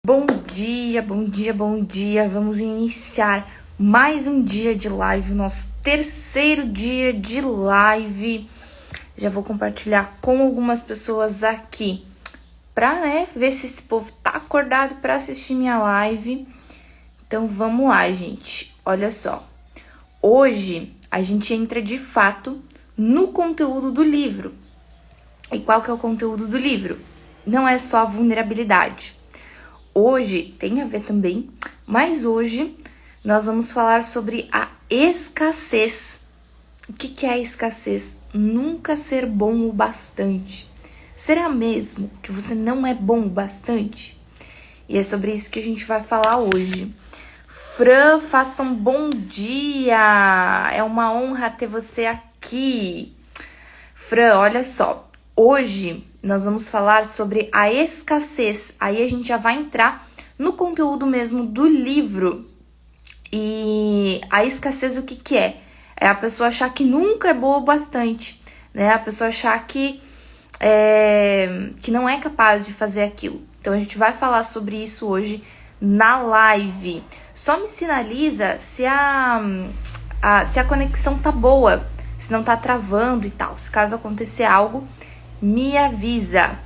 Bom dia, bom dia, bom dia. Vamos iniciar mais um dia de live, nosso terceiro dia de live. Já vou compartilhar com algumas pessoas aqui pra, ver se esse povo tá acordado pra assistir minha live. Então vamos lá, gente. Olha só. Hoje a gente entra de fato no conteúdo do livro. E qual que é o conteúdo do livro? Não é só a vulnerabilidade. Hoje tem a ver também, mas hoje nós vamos falar sobre a escassez. O que é a escassez? Nunca ser bom o bastante. Será mesmo que você não é bom o bastante? E é sobre isso que a gente vai falar hoje. Fran, faça um bom dia! É uma honra ter você aqui. Fran, olha só. Hoje nós vamos falar sobre a escassez. Aí a gente já vai entrar no conteúdo mesmo do livro. E a escassez, o que é? É a pessoa achar que nunca é boa o bastante, né? A pessoa achar que não é capaz de fazer aquilo. Então a gente vai falar sobre isso hoje na live. Só me sinaliza se a conexão tá boa, se não tá travando e tal. Se caso acontecer algo, me avisa.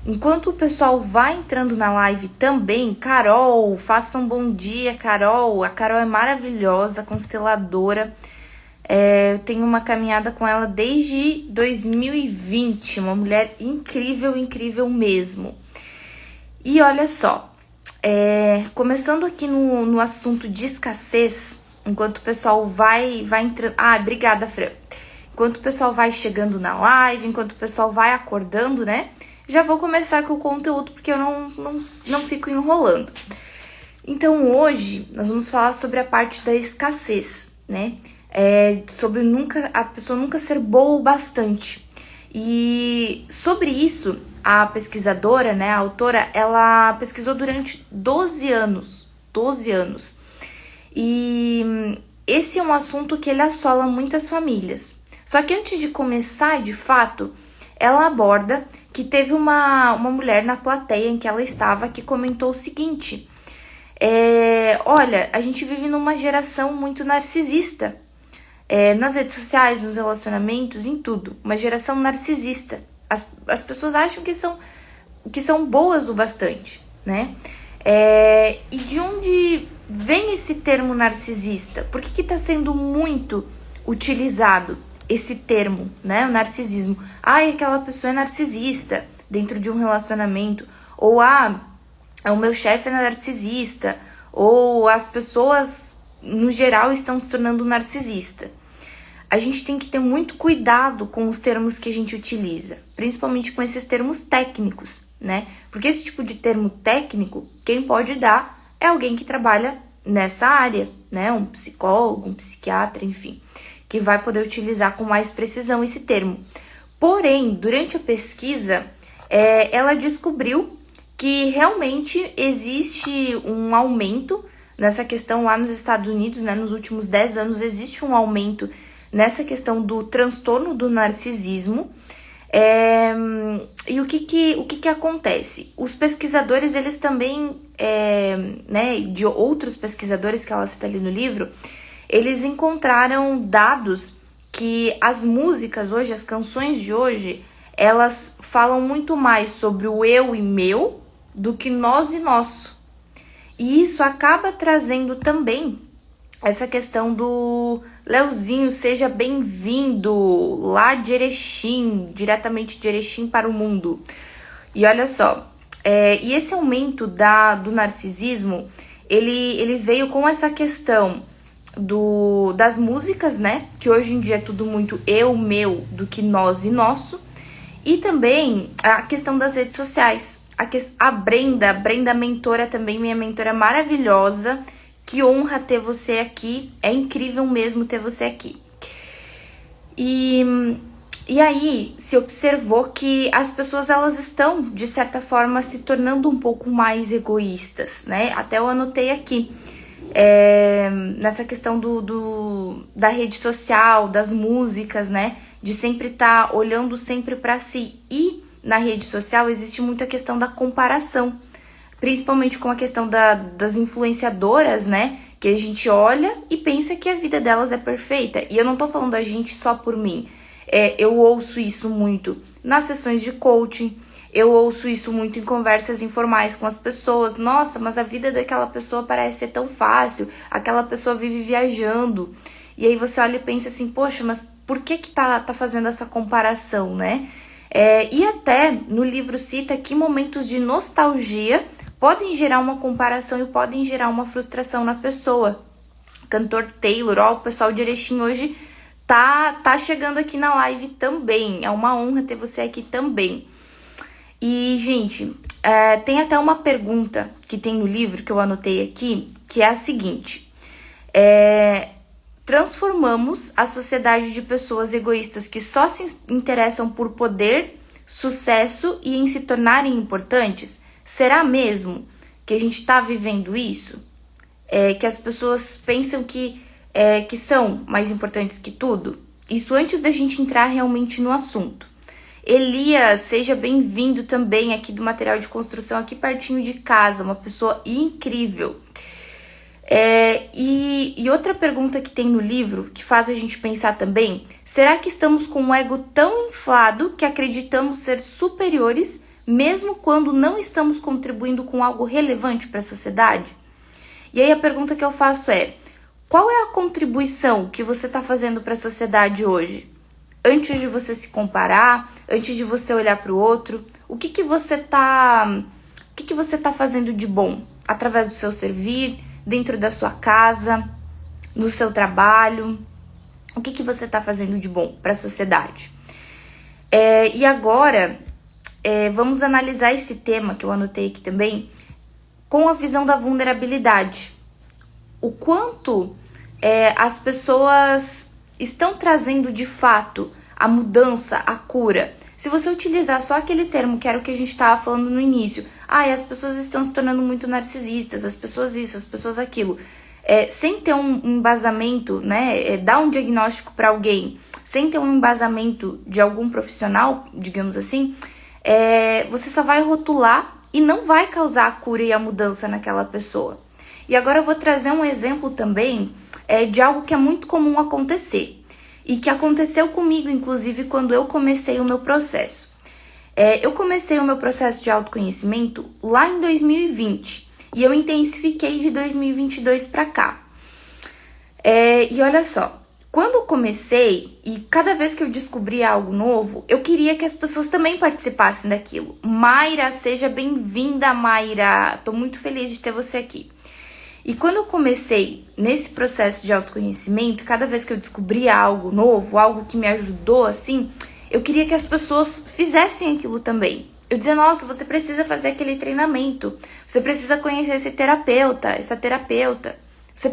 Enquanto o pessoal vai entrando na live também, Carol, faça um bom dia, Carol. A Carol é maravilhosa, consteladora. Eu tenho uma caminhada com ela desde 2020. Uma mulher incrível, incrível mesmo. E olha só, começando aqui no assunto de escassez, enquanto o pessoal vai entrando... Ah, obrigada, Fran. Enquanto o pessoal vai chegando na live, enquanto o pessoal vai acordando, né? Já vou começar com o conteúdo, porque eu não fico enrolando. Então, hoje, nós vamos falar sobre a parte da escassez, né? Sobre a pessoa nunca ser boa o bastante. E sobre isso, a pesquisadora, né, a autora, ela pesquisou durante 12 anos. 12 anos. E esse é um assunto que ele assola muitas famílias. Só que antes de começar, de fato, ela aborda que teve uma mulher na plateia em que ela estava que comentou o seguinte: olha, a gente vive numa geração muito narcisista, nas redes sociais, nos relacionamentos, em tudo. Uma geração narcisista. As pessoas acham que são boas o bastante, né? E de onde vem esse termo narcisista? Por que está sendo muito utilizado esse termo, né? O narcisismo. Aquela pessoa é narcisista dentro de um relacionamento. Ou, o meu chefe é narcisista. Ou as pessoas, no geral, estão se tornando narcisista. A gente tem que ter muito cuidado com os termos que a gente utiliza. Principalmente com esses termos técnicos, né? Porque esse tipo de termo técnico, quem pode dar é alguém que trabalha nessa área, né? Um psicólogo, um psiquiatra, enfim, que vai poder utilizar com mais precisão esse termo. Porém, durante a pesquisa, ela descobriu que realmente existe um aumento nessa questão lá nos Estados Unidos, né? Nos últimos 10 anos existe um aumento nessa questão do transtorno do narcisismo. E o que acontece? Os pesquisadores, eles também, de outros pesquisadores que ela cita ali no livro, eles encontraram dados que as músicas hoje, as canções de hoje, elas falam muito mais sobre o eu e meu do que nós e nosso. E isso acaba trazendo também essa questão do Leozinho, seja bem-vindo lá de Erechim, diretamente de Erechim para o mundo. E olha só, e esse aumento do narcisismo, ele veio com essa questão das músicas, né? Que hoje em dia é tudo muito eu, meu, do que nós e nosso. E também a questão das redes sociais. A Brenda, mentora também, minha mentora maravilhosa. Que honra ter você aqui. É incrível mesmo ter você aqui. E aí se observou que as pessoas, elas estão, de certa forma, se tornando um pouco mais egoístas, né? Até eu anotei aqui. Nessa questão da rede social, das músicas, né? De sempre estar olhando sempre para si. E na rede social existe muita questão da comparação. Principalmente com a questão das influenciadoras, né? Que a gente olha e pensa que a vida delas é perfeita. E eu não tô falando a gente só por mim. Eu ouço isso muito nas sessões de coaching. Eu ouço isso muito em conversas informais com as pessoas. Nossa, mas a vida daquela pessoa parece ser tão fácil. Aquela pessoa vive viajando. E aí você olha e pensa assim, poxa, mas por que tá fazendo essa comparação, né? E até no livro cita que momentos de nostalgia podem gerar uma comparação e podem gerar uma frustração na pessoa. Cantor Taylor, o pessoal de Erechim hoje tá chegando aqui na live também. É uma honra ter você aqui também. E, gente, tem até uma pergunta que tem no livro que eu anotei aqui, que é a seguinte. Transformamos a sociedade de pessoas egoístas que só se interessam por poder, sucesso e em se tornarem importantes? Será mesmo que a gente está vivendo isso? Que as pessoas pensam que são mais importantes que tudo? Isso antes da gente entrar realmente no assunto. Elias, seja bem-vindo também aqui do Material de Construção, aqui pertinho de casa, uma pessoa incrível. E outra pergunta que tem no livro, que faz a gente pensar também, será que estamos com um ego tão inflado que acreditamos ser superiores, mesmo quando não estamos contribuindo com algo relevante para a sociedade? E aí a pergunta que eu faço qual é a contribuição que você está fazendo para a sociedade hoje? Antes de você se comparar, antes de você olhar para o outro, o que você tá fazendo de bom através do seu servir, dentro da sua casa, no seu trabalho? O que você está fazendo de bom para a sociedade? E agora, vamos analisar esse tema que eu anotei aqui também, com a visão da vulnerabilidade. O quanto as pessoas estão trazendo de fato a mudança, a cura. Se você utilizar só aquele termo que era o que a gente estava falando no início, as pessoas estão se tornando muito narcisistas, as pessoas isso, as pessoas aquilo, sem ter um embasamento, né, dar um diagnóstico para alguém, sem ter um embasamento de algum profissional, digamos assim, você só vai rotular e não vai causar a cura e a mudança naquela pessoa. E agora eu vou trazer um exemplo também de algo que é muito comum acontecer. E que aconteceu comigo, inclusive, quando eu comecei o meu processo. Eu comecei o meu processo de autoconhecimento lá em 2020. E eu intensifiquei de 2022 para cá. E olha só, quando eu comecei, e cada vez que eu descobria algo novo, eu queria que as pessoas também participassem daquilo. Mayra, seja bem-vinda, Mayra. Tô muito feliz de ter você aqui. E quando eu comecei nesse processo de autoconhecimento, cada vez que eu descobria algo novo, algo que me ajudou, assim, eu queria que as pessoas fizessem aquilo também. Eu dizia, nossa, você precisa fazer aquele treinamento, você precisa conhecer esse terapeuta, essa terapeuta. Você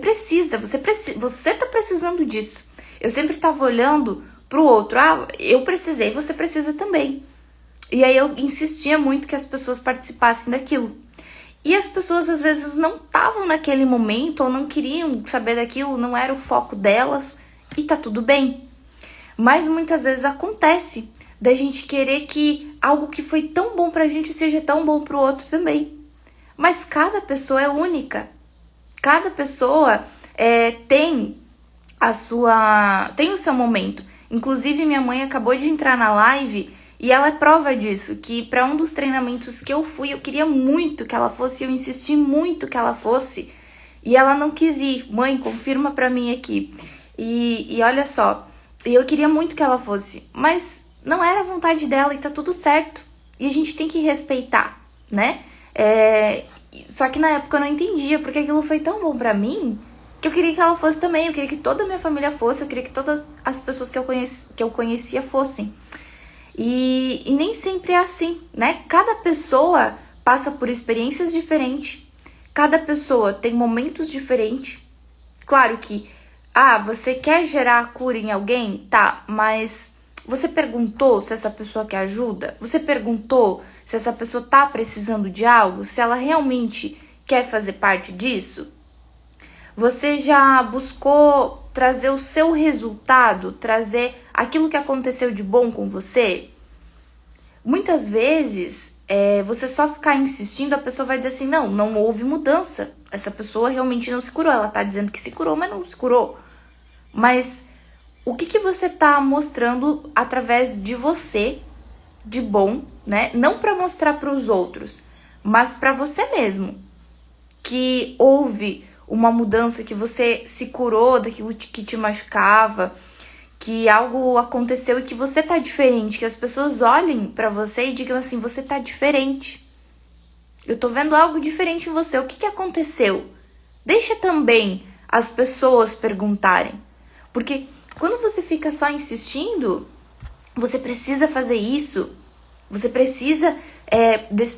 tá precisando disso. Eu sempre tava olhando pro outro, eu precisei, você precisa também. E aí eu insistia muito que as pessoas participassem daquilo. E as pessoas às vezes não estavam naquele momento ou não queriam saber daquilo, não era o foco delas e tá tudo bem. Mas muitas vezes acontece da gente querer que algo que foi tão bom pra gente seja tão bom pro outro também. Mas cada pessoa é única. Cada pessoa tem o seu momento. Inclusive minha mãe acabou de entrar na live e ela é prova disso, que para um dos treinamentos que eu fui, eu queria muito que ela fosse, eu insisti muito que ela fosse, e ela não quis ir. Mãe, confirma pra mim aqui. E olha só, eu queria muito que ela fosse, mas não era a vontade dela e tá tudo certo. E a gente tem que respeitar, né? Só que na época eu não entendia, porque aquilo foi tão bom pra mim, que eu queria que ela fosse também, eu queria que toda a minha família fosse, eu queria que todas as pessoas que eu conhecia fossem. E nem sempre é assim, né? Cada pessoa passa por experiências diferentes. Cada pessoa tem momentos diferentes. Claro que, você quer gerar a cura em alguém? Tá, mas você perguntou se essa pessoa quer ajuda? Você perguntou se essa pessoa tá precisando de algo? Se ela realmente quer fazer parte disso? Você já buscou trazer o seu resultado, trazer aquilo que aconteceu de bom com você? Muitas vezes você só ficar insistindo, a pessoa vai dizer assim, não houve mudança. Essa pessoa realmente não se curou. Ela tá dizendo que se curou, mas não se curou. Mas o que você tá mostrando através de você, de bom, né? Não para mostrar para os outros, mas para você mesmo. Que houve uma mudança, que você se curou daquilo que te machucava, que algo aconteceu e que você tá diferente, que as pessoas olhem pra você e digam assim, você tá diferente. Eu tô vendo algo diferente em você, o que aconteceu? Deixa também as pessoas perguntarem, porque quando você fica só insistindo, você precisa fazer isso, você precisa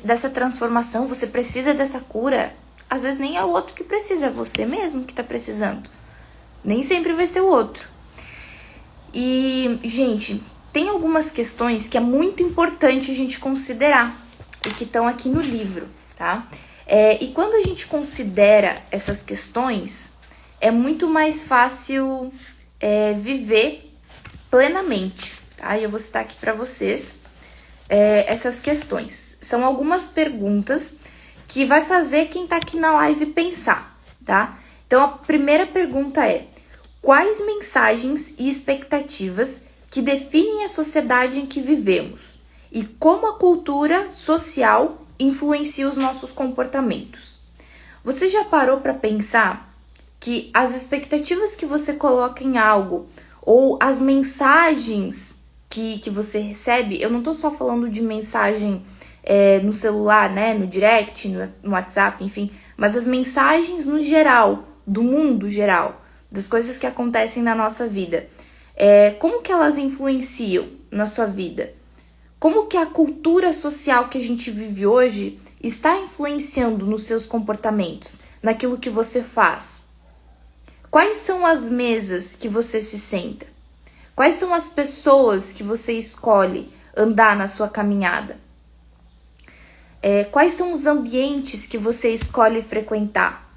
dessa transformação, você precisa dessa cura. Às vezes nem é o outro que precisa, é você mesmo que tá precisando. Nem sempre vai ser o outro. E, gente, tem algumas questões que é muito importante a gente considerar e que estão aqui no livro, tá? E quando a gente considera essas questões, é muito mais fácil viver plenamente, tá? E eu vou citar aqui para vocês essas questões. São algumas perguntas que vai fazer quem tá aqui na live pensar, tá? Então, a primeira pergunta é: quais mensagens e expectativas que definem a sociedade em que vivemos e como a cultura social influencia os nossos comportamentos? Você já parou para pensar que as expectativas que você coloca em algo ou as mensagens que você recebe, eu não tô só falando de mensagem no celular, né, no direct, no WhatsApp, enfim, mas as mensagens no geral, do mundo geral, das coisas que acontecem na nossa vida. Como que elas influenciam na sua vida? Como que a cultura social que a gente vive hoje está influenciando nos seus comportamentos, naquilo que você faz? Quais são as mesas que você se senta? Quais são as pessoas que você escolhe andar na sua caminhada? Quais são os ambientes que você escolhe frequentar?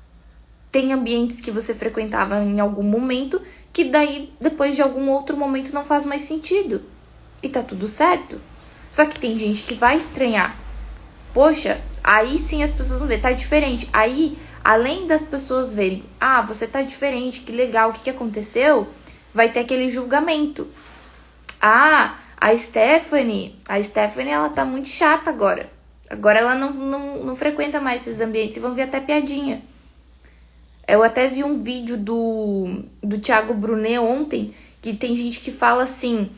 Tem ambientes que você frequentava em algum momento que daí, depois de algum outro momento, não faz mais sentido. E tá tudo certo. Só que tem gente que vai estranhar. Poxa, aí sim as pessoas vão ver, tá diferente. Aí, além das pessoas verem, você tá diferente, que legal, o que aconteceu? Vai ter aquele julgamento. A Stephanie, ela tá muito chata agora. Agora ela não frequenta mais esses ambientes e vão ver até piadinha. Eu até vi um vídeo do Thiago Brunet ontem, que tem gente que fala assim,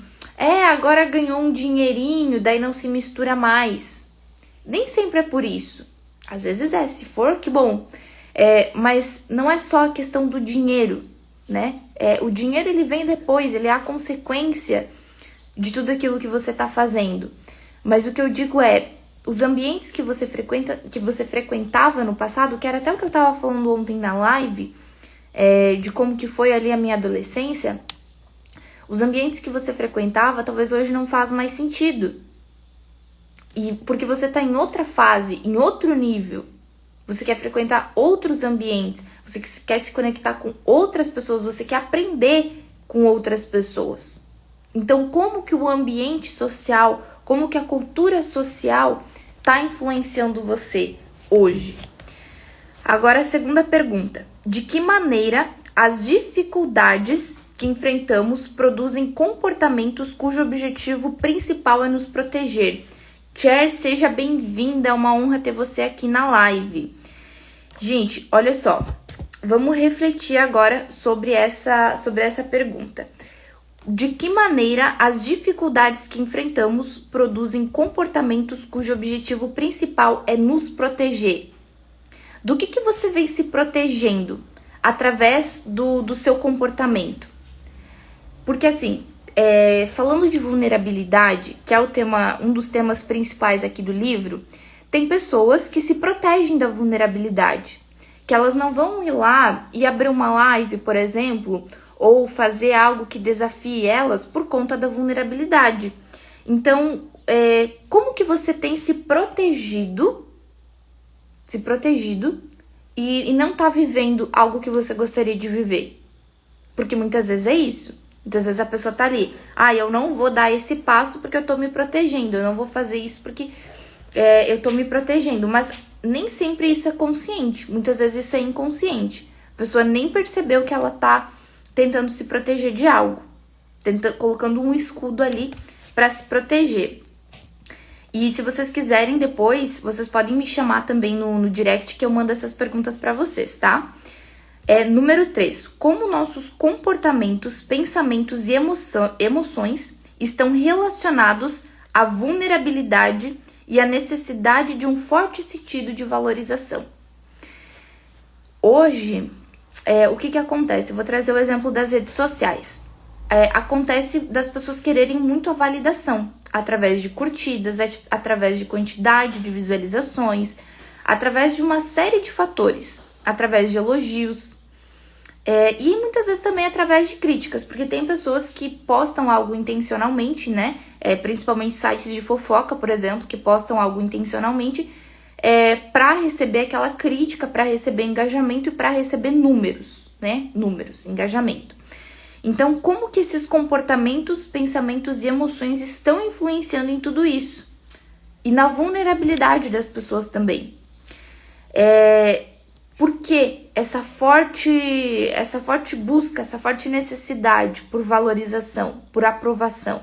agora ganhou um dinheirinho, daí não se mistura mais. Nem sempre é por isso. Às vezes se for, que bom. Mas não é só a questão do dinheiro, né? O dinheiro ele vem depois, ele é a consequência de tudo aquilo que você tá fazendo. Mas o que eu digo os ambientes que você frequentava no passado, que era até o que eu tava falando ontem na live, de como que foi ali a minha adolescência, os ambientes que você frequentava talvez hoje não faz mais sentido. E porque você tá em outra fase, em outro nível, você quer frequentar outros ambientes, você quer se conectar com outras pessoas, você quer aprender com outras pessoas. Então, como que o ambiente social, como que a cultura social está influenciando você hoje? Agora a segunda pergunta. De que maneira as dificuldades que enfrentamos produzem comportamentos cujo objetivo principal é nos proteger? Cher, seja bem-vinda, é uma honra ter você aqui na live. Gente, olha só, vamos refletir agora sobre essa pergunta. De que maneira as dificuldades que enfrentamos produzem comportamentos cujo objetivo principal é nos proteger? Do que você vem se protegendo através do seu comportamento? Porque assim, falando de vulnerabilidade, que é um dos temas principais aqui do livro, tem pessoas que se protegem da vulnerabilidade, que elas não vão ir lá e abrir uma live, por exemplo, ou fazer algo que desafie elas por conta da vulnerabilidade. Então, como que você tem se protegido e não tá vivendo algo que você gostaria de viver? Porque muitas vezes é isso. Muitas vezes a pessoa tá ali, eu não vou dar esse passo porque eu tô me protegendo, eu não vou fazer isso porque eu tô me protegendo, mas nem sempre isso é consciente, muitas vezes isso é inconsciente. A pessoa nem percebeu que ela tá tentando se proteger de algo, colocando um escudo ali para se proteger. E se vocês quiserem depois, vocês podem me chamar também no direct que eu mando essas perguntas para vocês, tá? Número 3. Como nossos comportamentos, pensamentos e emoções estão relacionados à vulnerabilidade e à necessidade de um forte sentido de valorização. Hoje, o que acontece? Eu vou trazer o exemplo das redes sociais. Acontece das pessoas quererem muito a validação, através de curtidas, através de quantidade de visualizações, através de uma série de fatores, através de elogios, e muitas vezes também através de críticas, porque tem pessoas que postam algo intencionalmente, né? Principalmente sites de fofoca, por exemplo, que postam algo intencionalmente para receber aquela crítica, para receber engajamento e para receber números, né? Números, engajamento. Então, como que esses comportamentos, pensamentos e emoções estão influenciando em tudo isso? E na vulnerabilidade das pessoas também. Por que essa forte busca, essa forte necessidade por valorização, por aprovação?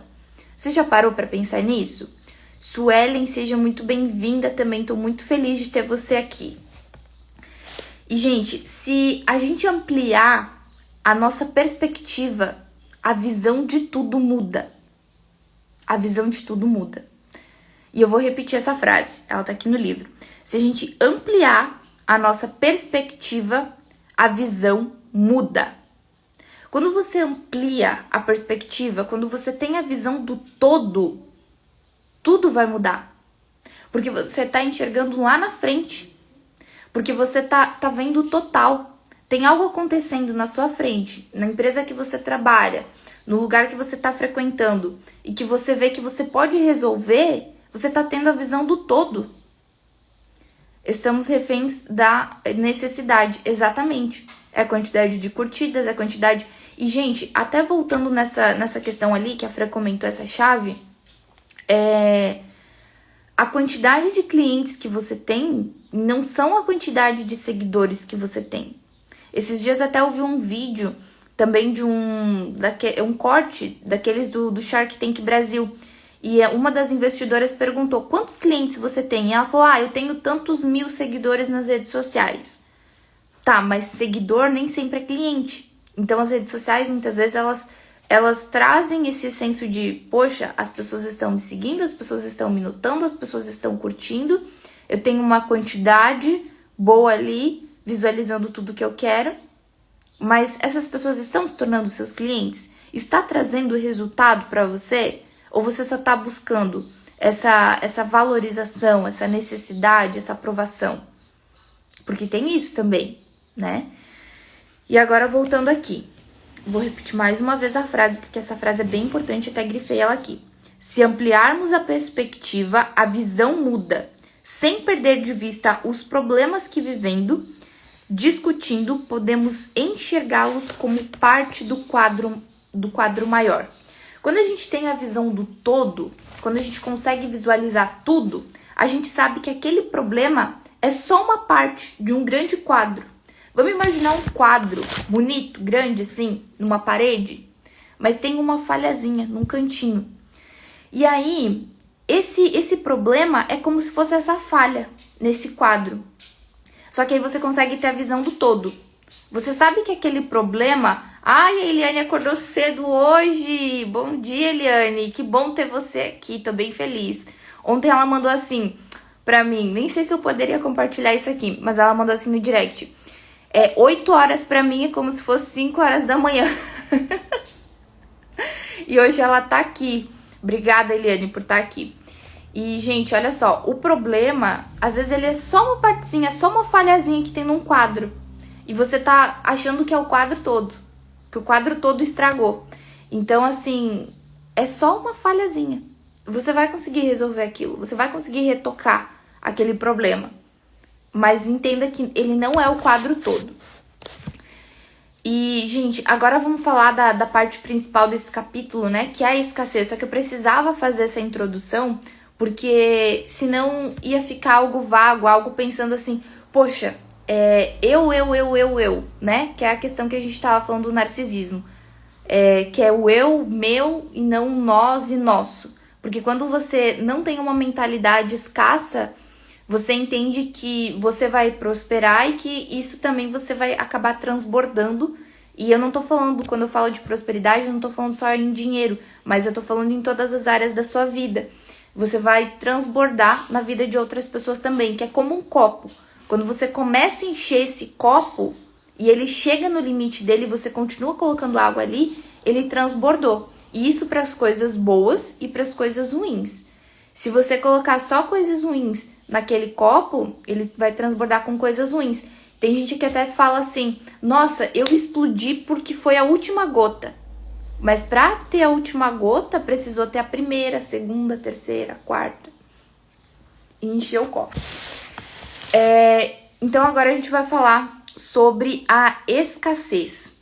Você já parou para pensar nisso? Suelen, seja muito bem-vinda também, estou muito feliz de ter você aqui. E, gente, se a gente ampliar a nossa perspectiva, a visão de tudo muda. A visão de tudo muda. E eu vou repetir essa frase, ela tá aqui no livro. Se a gente ampliar a nossa perspectiva, a visão muda. Quando você amplia a perspectiva, quando você tem a visão do todo, tudo vai mudar. Porque você tá enxergando lá na frente. Porque você tá vendo o total. Tem algo acontecendo na sua frente, na empresa que você trabalha, no lugar que você está frequentando, e que você vê que você pode resolver, você está tendo a visão do todo. Estamos reféns da necessidade, exatamente. É a quantidade de curtidas, é a quantidade... E, gente, até voltando nessa questão ali, que a Fran comentou essa chave, a quantidade de clientes que você tem não são a quantidade de seguidores que você tem. Esses dias até eu vi um vídeo também de um corte daqueles do Shark Tank Brasil. E uma das investidoras perguntou, quantos clientes você tem? E ela falou, eu tenho tantos mil seguidores nas redes sociais. Tá, mas seguidor nem sempre é cliente. Então as redes sociais, muitas vezes, elas trazem esse senso de, poxa, as pessoas estão me seguindo, as pessoas estão me notando, as pessoas estão curtindo. Eu tenho uma quantidade boa ali, visualizando tudo que eu quero, mas essas pessoas estão se tornando seus clientes? Está trazendo resultado para você? Ou você só está buscando essa valorização, essa necessidade, essa aprovação? Porque tem isso também, né? E agora voltando aqui, vou repetir mais uma vez a frase, porque essa frase é bem importante, até grifei ela aqui. Se ampliarmos a perspectiva, a visão muda, sem perder de vista os problemas que vivendo, discutindo, podemos enxergá-los como parte do quadro maior. Quando a gente tem a visão do todo, quando a gente consegue visualizar tudo, a gente sabe que aquele problema é só uma parte de um grande quadro. Vamos imaginar um quadro bonito, grande assim, numa parede, mas tem uma falhazinha num cantinho. E aí, esse problema é como se fosse essa falha nesse quadro. Só que aí você consegue ter a visão do todo. Você sabe que aquele problema... a Eliane acordou cedo hoje. Bom dia, Eliane. Que bom ter você aqui. Tô bem feliz. Ontem ela mandou assim pra mim. Nem sei se eu poderia compartilhar isso aqui, mas ela mandou assim no direct. 8 horas pra mim é como se fosse 5 horas da manhã. E hoje ela tá aqui. Obrigada, Eliane, por estar aqui. E, gente, olha só, o problema, às vezes ele é só uma partezinha, só uma falhazinha que tem num quadro. E você tá achando que é o quadro todo, que o quadro todo estragou. Então, assim, é só uma falhazinha. Você vai conseguir resolver aquilo, você vai conseguir retocar aquele problema. Mas entenda que ele não é o quadro todo. E, gente, agora vamos falar da parte principal desse capítulo, né? Que é a escassez. Só que eu precisava fazer essa introdução Porque senão ia ficar algo vago, algo pensando assim, poxa, eu, né? Que é a questão que a gente tava falando do narcisismo. Que é o eu, meu, e não nós e nosso. Porque quando você não tem uma mentalidade escassa, você entende que você vai prosperar e que isso também você vai acabar transbordando. E eu não tô falando, quando eu falo de prosperidade, eu não tô falando só em dinheiro, mas eu tô falando em todas as áreas da sua vida. Você vai transbordar na vida de outras pessoas também, que é como um copo. Quando você começa a encher esse copo e ele chega no limite dele, você continua colocando água ali, ele transbordou. E isso para as coisas boas e para as coisas ruins. Se você colocar só coisas ruins naquele copo, ele vai transbordar com coisas ruins. Tem gente que até fala assim, nossa, eu explodi porque foi a última gota. Mas para ter a última gota, precisou ter a primeira, a segunda, a terceira, a quarta. E encher o copo. Então agora a gente vai falar sobre a escassez.